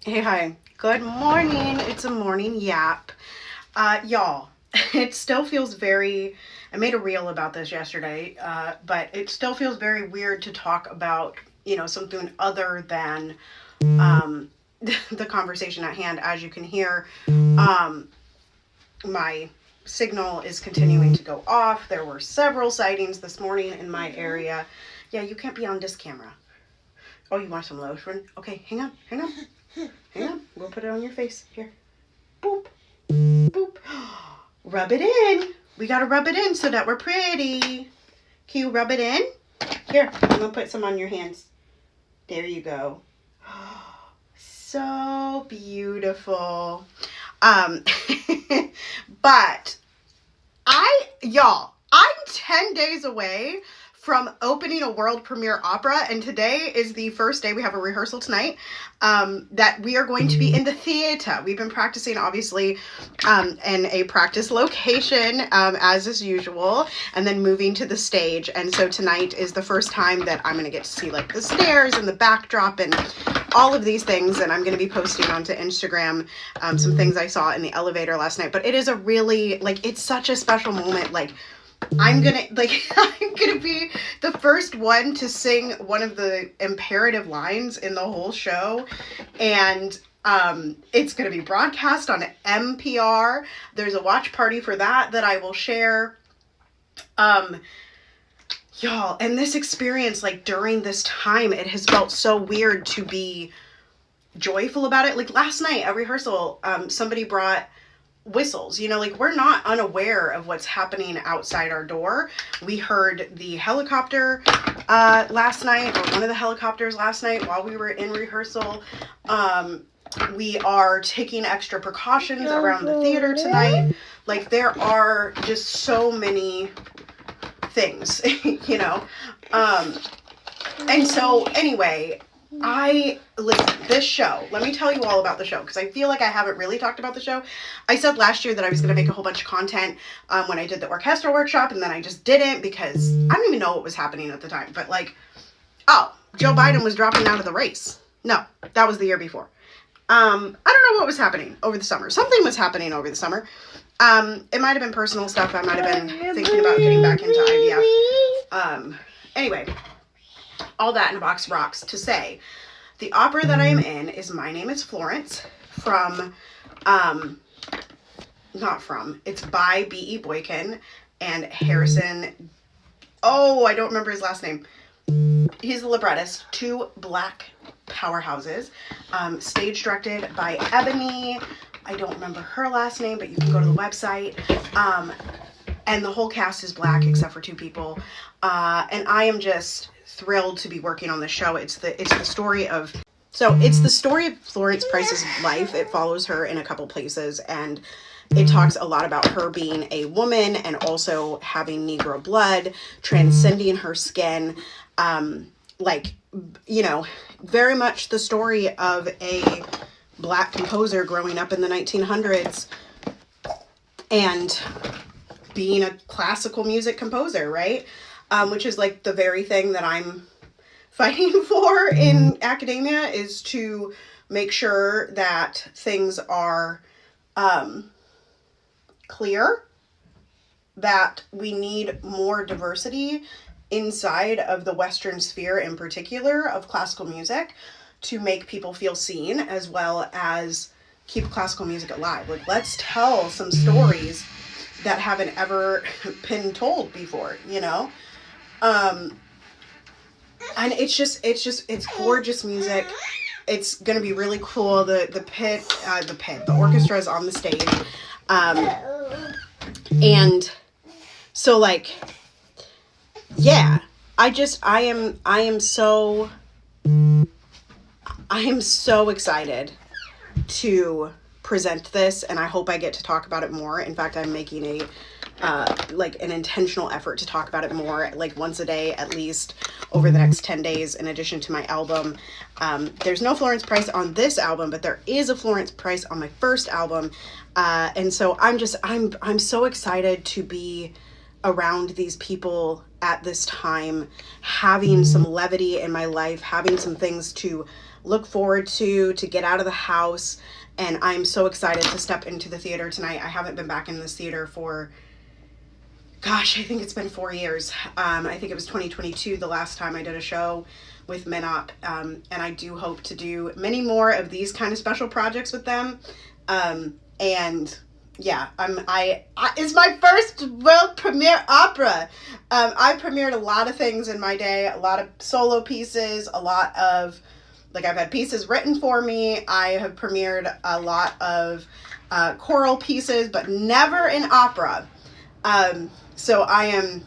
Hey, hi. Good morning. It's a morning yap. Y'all, it still feels very, I made a reel about this yesterday, but it still feels very weird to talk about, something other than um, the conversation at hand. As you can hear, my signal is continuing to go off. There were several sightings this morning in my area. Yeah, you can't be on this camera. Oh, you want some lotion? Okay, hang on, hang on. Hang on, we'll put it on your face. Here. Boop. Boop. Rub it in. We gotta rub it in so that we're pretty. Can you rub it in? Here, I'm gonna put some on your hands. There you go. So beautiful. Um, but I'm 10 days away from opening a world premiere opera, and today is the first day. We have a rehearsal tonight that we are going to be in the theater. We've been practicing, obviously, in a practice location, as is usual, and then moving to the stage. And so tonight is the first time that I'm going to get to see like the stairs and the backdrop and all of these things, and I'm going to be posting onto Instagram some things I saw in the elevator last night. But it is a really, it's such a special moment. I'm gonna be the first one to sing one of the imperative lines in the whole show, and it's gonna be broadcast on NPR. There's a watch party for that I will share. Y'all, and this experience, during this time, it has felt so weird to be joyful about it. Last night at rehearsal, somebody brought whistles. We're not unaware of what's happening outside our door. We heard the helicopter last night, or one of the helicopters last night while we were in rehearsal. We are taking extra precautions around the theater tonight. There are just so many things, and so anyway, listen, this show, let me tell you all about the show, because I feel like I haven't really talked about the show. I said last year that I was going to make a whole bunch of content when I did the orchestral workshop, and then I just didn't because I don't even know what was happening at the time. But Joe Biden was dropping out of the race. No, that was the year before. I don't know what was happening over the summer. Something was happening over the summer. It might have been personal stuff. I might have been thinking about getting back into IVF. Anyway, all that in a box of rocks to say, the opera that I am in is My Name is Florence it's by B.E. Boykin and Harrison. Oh, I don't remember his last name. He's the librettist. Two black powerhouses. Stage directed by Ebony. I don't remember her last name, but you can go to the website. And the whole cast is black except for two people. And I am just thrilled to be working on this show. It's the story of Florence Price's life. It follows her in a couple places, and it talks a lot about her being a woman and also having Negro blood, transcending her skin. Very much the story of a black composer growing up in the 1900s and being a classical music composer, right? Which is the very thing that I'm fighting for in academia, is to make sure that things are clear, that we need more diversity inside of the Western sphere, in particular of classical music, to make people feel seen, as well as keep classical music alive. Let's tell some stories that haven't ever been told before, and it's gorgeous music. It's gonna be really cool. The orchestra is on the stage, and so yeah, I am so excited to present this, and I hope I get to talk about it more. In fact, I'm making an intentional effort to talk about it more, once a day at least over the next 10 days, in addition to my album. There's no Florence Price on this album, but there is a Florence Price on my first album. And so I'm so excited to be around these people at this time, having some levity in my life, having some things to look forward to get out of the house. And I'm so excited to step into the theater tonight. I haven't been back in this theater for, gosh, I think it's been 4 years. I think it was 2022 the last time I did a show with Minop. And I do hope to do many more of these kind of special projects with them. And yeah, it's my first world premiere opera. I premiered a lot of things in my day, a lot of solo pieces, a lot of, like, I've had pieces written for me. I have premiered a lot of choral pieces, but never an opera. So I am,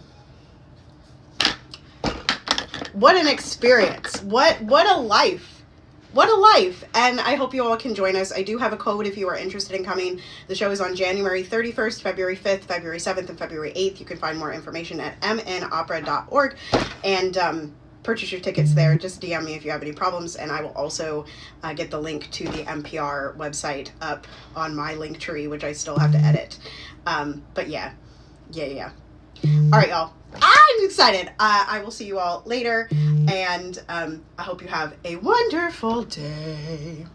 what an experience. What a life. What a life. And I hope you all can join us. I do have a code if you are interested in coming. The show is on January 31st, February 5th, February 7th, and February 8th. You can find more information at mnopera.org and purchase your tickets there. Just DM me if you have any problems, and I will also get the link to the NPR website up on my link tree, which I still have to edit. But yeah. All right, y'all. I'm excited. I will see you all later, and I hope you have a wonderful day.